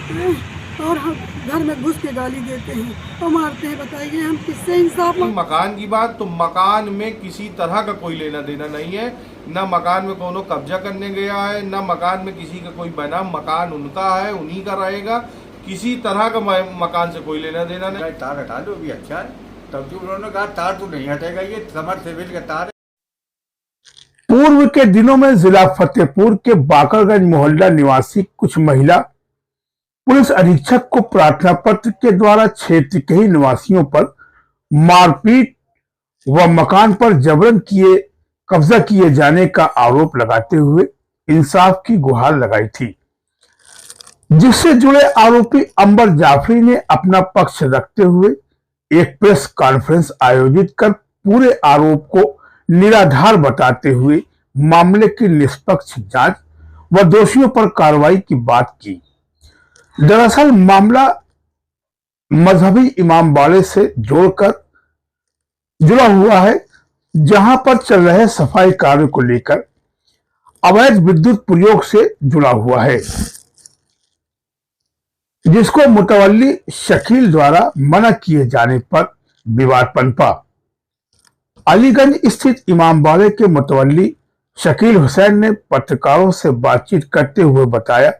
और हम घर में घुस के गाली देते हैं और मारते हैं। बताइए हम किससे इंसाफ मकान की बात, तो मकान में किसी तरह का कोई लेना देना नहीं है। ना मकान में कोनो कब्जा करने गया है, ना मकान में किसी का कोई बना। मकान उनका है, उन्हीं का रहेगा। किसी तरह का मकान से कोई लेना देना नहीं। तार हटा दो भी अच्छा है। तब जो उन्होंने कहा तार तो नहीं हटेगा, ये समर सेविल का तार है। पूर्व के दिनों में जिला फतेहपुर के बाकरगंज मोहल्ला निवासी कुछ महिला पुलिस अधीक्षक को प्रार्थना पत्र के द्वारा क्षेत्र के ही निवासियों पर मारपीट व मकान पर जबरन कब्जा किए जाने का आरोप लगाते हुए इंसाफ की गुहार लगाई थी, जिससे जुड़े आरोपी अंबर जाफरी ने अपना पक्ष रखते हुए एक प्रेस कॉन्फ्रेंस आयोजित कर पूरे आरोप को निराधार बताते हुए मामले की निष्पक्ष जांच व दोषियों पर कार्रवाई की बात की। दरअसल मामला मजहबी इमामबाड़े से जुड़ा हुआ है, जहां पर चल रहे सफाई कार्य को लेकर अवैध विद्युत प्रयोग से जुड़ा हुआ है, जिसको मुतवल्ली शकील द्वारा मना किए जाने पर विवाद पनपा। अलीगंज स्थित इमामबाड़े के मुतवल्ली शकील हुसैन ने पत्रकारों से बातचीत करते हुए बताया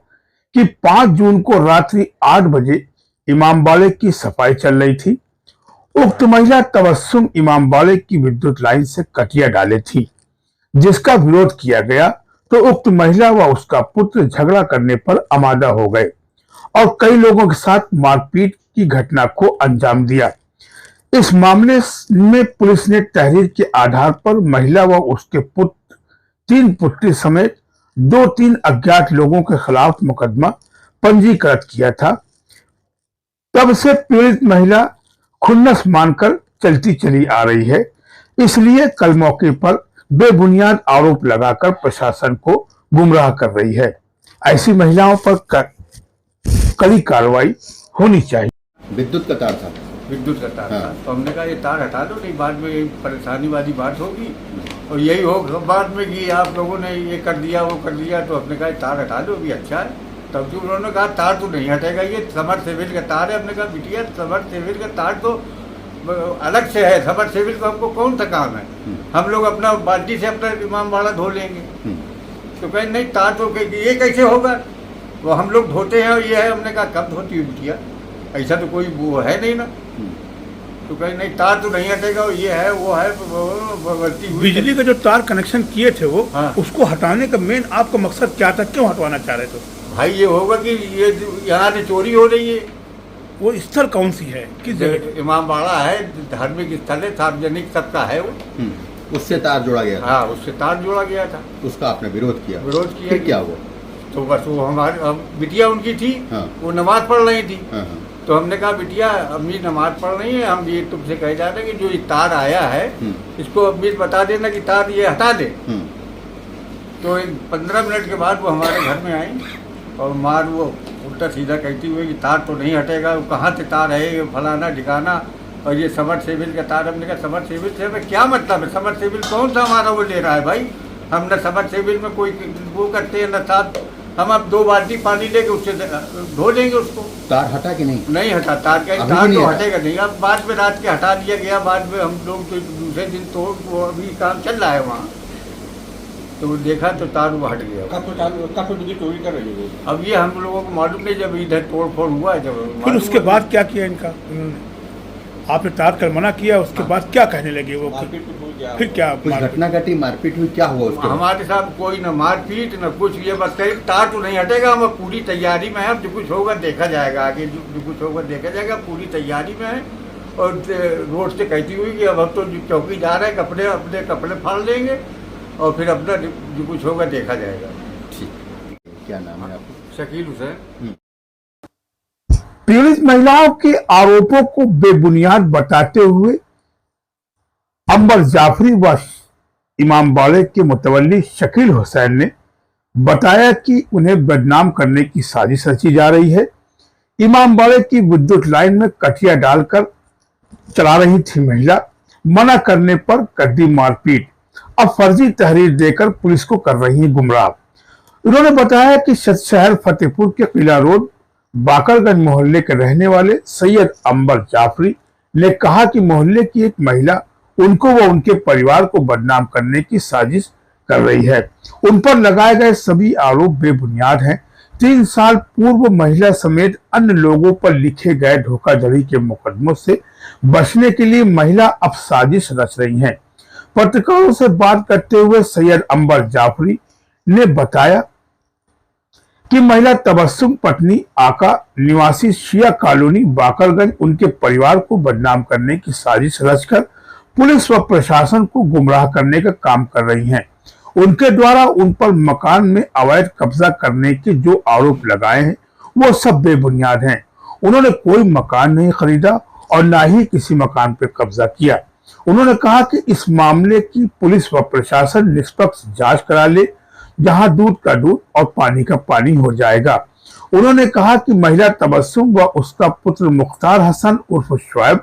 कि 5 जून को रात्रि 8 बजे इमामबाड़े की सफाई चल रही थी। उक्त महिला तबस्सुम इमामबाड़े की विद्युत लाइन से कटिया डाले थी, जिसका विरोध किया गया तो उक्त महिला व उसका पुत्र झगड़ा करने पर आमादा हो गए और कई लोगों के साथ मारपीट की घटना को अंजाम दिया। इस मामले में पुलिस ने तहरीर के आधार पर महिला व उसके पुत्र 3 पुत्री समेत 2-3 अज्ञात लोगों के खिलाफ मुकदमा पंजीकृत किया था। तब से पीड़ित महिला खुन्नस मानकर चलती चली आ रही है, इसलिए कल मौके पर बेबुनियाद आरोप लगाकर प्रशासन को गुमराह कर रही है। ऐसी महिलाओं पर कड़ी कार्रवाई होनी चाहिए। विद्युत का तार था, विद्युत का तार था। तो हमने कहा ये तार हटा दो, नहीं बाद में परेशानी वाली बात होगी और यही हो बाद में कि आप लोगों ने ये कर दिया वो कर दिया। तो हमने कहा तार हटा दो भी अच्छा है। तब जो उन्होंने कहा तार तो नहीं हटेगा, ये समर सेविल का तार है। हमने कहा बिटिया समर सेविल का तार तो अलग से है, समर सेविल को हमको कौन सा काम है, हम लोग अपना बाल्टी से अपना इमामबाड़ा धो लेंगे। तो कहीं नहीं तार तो ये कैसे होगा, वो हम लोग धोते हैं और ये है। हमने कहा कब धोती है बिटिया, ऐसा तो कोई वो है नहीं ना। तो कहीं नहीं तार तो नहीं हटेगा, ये है वो है गलती हुई। बिजली का जो तार कनेक्शन किए थे वो हाँ। उसको हटाने का मेन आपका मकसद क्या था, क्यों हटवाना चाह रहे थे? भाई ये होगा कि ये यहाँ से चोरी हो रही है। वो स्थल कौन सी है, किस जगह? इमामबाड़ा है, धार्मिक स्थल है, सार्वजनिक सबका है वो। उससे तार जोड़ा गया था। हाँ, उससे तार जोड़ा गया था। उसका आपने विरोध किया? विरोध किया। फिर क्या हुआ? तो बस वो हमारी बिटिया उनकी थी। हाँ। वो नमाज पढ़ रही थी। हाँ। तो हमने कहा बिटिया अम्मी नमाज पढ़ रही है, हम ये तुमसे कह जा रहे हैं कि जो ये तार आया है इसको अम्मी बता देना कि तार ये हटा दे। तो 15 मिनट के बाद वो हमारे घर में आई और मार वो उल्टा सीधा कहती हुई कि तार तो नहीं हटेगा, वो कहाँ से तार है, ये फलाना ठिकाना, और ये समर सेविल का तार। हमने कहा समर सेविल से हमें क्या मतलब है, समर सेविल कौन सा हमारा वो ले रहा है भाई। हम न समर सेविल में कोई वो करते हैं न साथ, हम अब 2 बाल्टी पानी लेके उससे धो लेंगे उसको। तार हटा कि नहीं? नहीं हटा तार, क्या तार तो हटेगा नहीं। अब बाद में रात के हटा दिया गया, बाद में हम लोग तो दूसरे दिन तो वो अभी काम चल रहा है वहाँ, तो देखा तो तार वो हट गया। कब बिजली चोरी कर रही है? अब ये हम लोगों को मालूम नहीं, जब इधर तोड़ फोड़ हुआ है जब। फिर उसके बाद क्या किया इनका? आपने तार कर मना किया, उसके बाद क्या कहने लगे वो? फिर क्या कुछ घटना घटी, मारपीट हुई, क्या हुआ उसके? हमारे साथ कोई न मारपीट न कुछ, ये बस कहीं तार तो नहीं हटेगा। हम पूरी तैयारी में है, अब जो कुछ होगा देखा जाएगा, आगे जो कुछ होगा देखा जाएगा। पूरी तैयारी में है और रोड से कहती हुई कि अब तो चौकीदार है, अपने कपड़े फाड़ लेंगे और फिर अपना जो कुछ होगा देखा जाएगा। ठीक, क्या नाम है आपका? शकील हुसैन। पीड़ित महिलाओं के आरोपों को बेबुनियाद बताते हुए अंबर जाफरी व इमामबाड़े के मुतवल्ली शकील हुसैन ने बताया कि उन्हें बदनाम करने की साजिश रची जा रही है। इमामबाड़े की विद्युत लाइन में कटिया डालकर चला रही थी महिला, मना करने पर कर दी मारपीट, अब फर्जी तहरीर देकर पुलिस को कर रही है गुमराह। उन्होंने बताया कि शहर फतेहपुर के किला रोड बाकरगंज मोहल्ले के रहने वाले सैयद अंबर जाफरी ने कहा कि मोहल्ले की एक महिला उनको व उनके परिवार को बदनाम करने की साजिश कर रही है। उन पर लगाए गए सभी आरोप बेबुनियाद हैं। 3 साल पूर्व महिला समेत अन्य लोगों पर लिखे गए धोखाधड़ी के मुकदमों से बचने के लिए महिला अब साजिश रच रही हैं। पत्रकारों से बात करते हुए सैयद अंबर जाफरी ने बताया कि महिला तबस्सुम पत्नी आका निवासी शिया कॉलोनी बाकरगंज उनके परिवार को बदनाम करने की साजिश रचकर पुलिस व प्रशासन को गुमराह करने का काम कर रही हैं। उनके द्वारा उन पर मकान में अवैध कब्जा करने के जो आरोप लगाए हैं वो सब बेबुनियाद हैं। उन्होंने कोई मकान नहीं खरीदा और ना ही किसी मकान पर कब्जा किया। उन्होंने कहा कि इस मामले की पुलिस व प्रशासन निष्पक्ष जांच करा ले, जहां दूध का दूध और पानी का पानी हो जाएगा। उन्होंने कहा कि महिला तबस्सुम व उसका पुत्र मुख्तार हसन उर्फ शुएब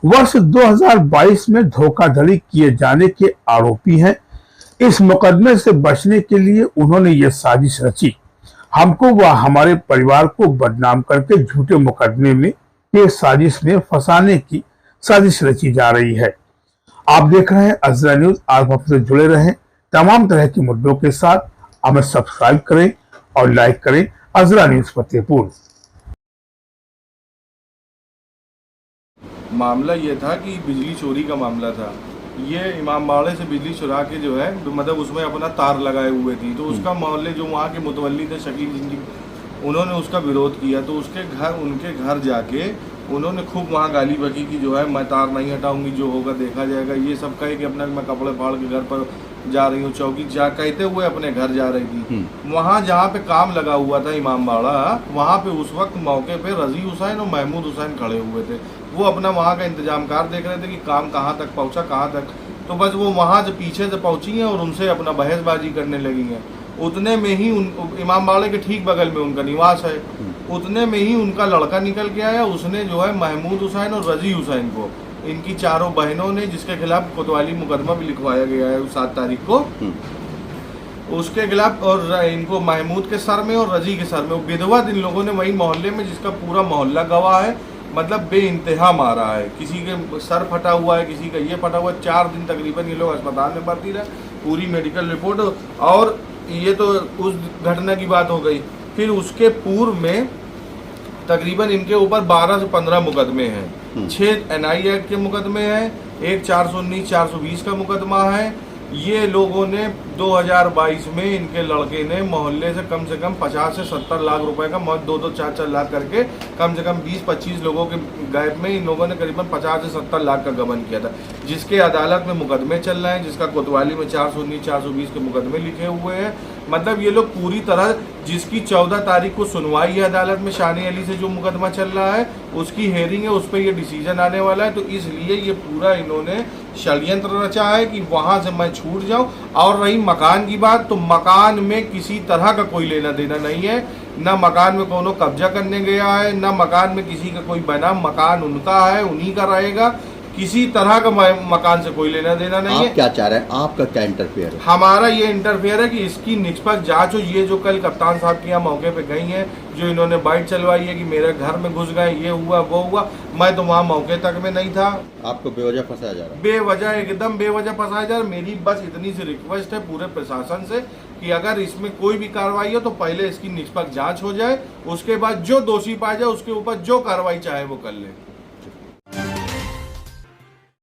वर्ष 2022 में धोखाधड़ी किए जाने के आरोपी हैं। इस मुकदमे से बचने के लिए उन्होंने ये साजिश रची। हमको व हमारे परिवार को बदनाम करके झूठे मुकदमे में के साजिश में फंसाने की साजिश रची जा रही है। आप देख रहे हैं अजरा न्यूज। आप हमसे जुड़े रहें। तमाम तरह के मुद्दों के साथ हमें सब्सक्राइब करें और लाइक करें। अजरा न्यूज फतेहपुर। मामला ये था कि बिजली चोरी का मामला था। ये इमाम बाड़े से बिजली चुरा के जो है मतलब उसमें अपना तार लगाए हुए थी, तो उसका मोहल्ले जो वहाँ के मुतवल्ली थे शकील जिंदगी, उन्होंने उसका विरोध किया। तो उनके घर जाके उन्होंने खूब वहाँ गाली बकी कि जो है मैं तार नहीं हटाऊंगी, जो होगा देखा जाएगा। ये सब कहे कि अपना मैं कपड़े फाड़ के घर पर जा रही हूँ, चौकी जा कहते हुए अपने घर जा रही थी। वहाँ जहाँ पे काम लगा हुआ था इमाम बाड़ा, वहाँ पे उस वक्त मौके पे रजी हुसैन और महमूद हुसैन खड़े हुए थे। वो अपना वहाँ का इंतजामकार देख रहे थे कि काम कहाँ तक पहुँचा, कहाँ तक। तो बस वो वहाँ से पीछे से पहुँची हैं और उनसे अपना बहसबाजी करने लगी हैं। उतने में ही इमाम बाड़े के ठीक बगल में उनका निवास है। उतने में ही उनका लड़का निकल के आया। उसने जो है महमूद हुसैन और रजी हुसैन को, इनकी चारों बहनों ने, जिसके खिलाफ कोतवाली मुकदमा भी लिखवाया गया है 7 तारीख को, उसके खिलाफ, और इनको महमूद के सर में और रजी के सर में, विधवा इन लोगों ने वही मोहल्ले में, जिसका पूरा मोहल्ला गवाह है, मतलब बेइंतहा मारा है। किसी के सर फटा हुआ है, किसी का ये फटा हुआ है। 4 दिन तकरीबन ये लोग अस्पताल में भर्ती रहे। पूरी मेडिकल रिपोर्ट, और ये तो उस घटना की बात हो गई। फिर उसके पूर्व में तकरीबन इनके ऊपर 12 से 15 मुकदमे हैं। 6 NI एक्ट के मुकदमे हैं, एक 419 420 का मुकदमा है। ये लोगों ने 2022 में इनके लड़के ने मोहल्ले से कम 50 से 70 लाख रुपए का 2-2, 4-4 लाख करके कम से कम 20-25 लोगों के गैप में इन लोगों ने करीबन 50 से 70 लाख का गबन किया था, जिसके अदालत में मुकदमे चल रहे हैं, जिसका कोतवाली में 419 420 के मुकदमे लिखे हुए हैं। मतलब ये लोग पूरी तरह, जिसकी 14 तारीख को सुनवाई है अदालत में, शानी अली से जो मुकदमा चल रहा है उसकी हेयरिंग है, उस पर ये डिसीजन आने वाला है। तो इसलिए ये पूरा इन्होंने षड्यंत्र रचा है कि वहां से मैं छूट जाऊं। और रही मकान की बात, तो मकान में किसी तरह का कोई लेना देना नहीं है। न मकान में कोनो कब्जा करने गया है, न मकान में किसी का कोई बना। मकान उनका है, उन्हीं का रहेगा। किसी तरह का मकान से कोई लेना देना नहीं है। आप क्या चाह रहे हैं? आपका क्या इंटरफेयर है? हमारा ये इंटरफेयर है कि इसकी निष्पक्ष जांच हो। ये जो कल कप्तान साहब के यहाँ मौके पे गई हैं, जो इन्होंने बाइट चलवाई है कि मेरे घर में घुस गए, ये हुआ वो हुआ, मैं तो वहाँ मौके तक में नहीं था। आपको बेवजह फंसाया जा रहा है? बेवजह, एकदम बेवजह फंसाया जा रहा है। मेरी बस इतनी सी रिक्वेस्ट है पूरे प्रशासन से कि अगर इसमें कोई भी कार्रवाई हो तो पहले इसकी निष्पक्ष जांच हो जाए, उसके बाद जो दोषी पाया जाए उसके ऊपर जो कार्रवाई चाहे वो कर ले।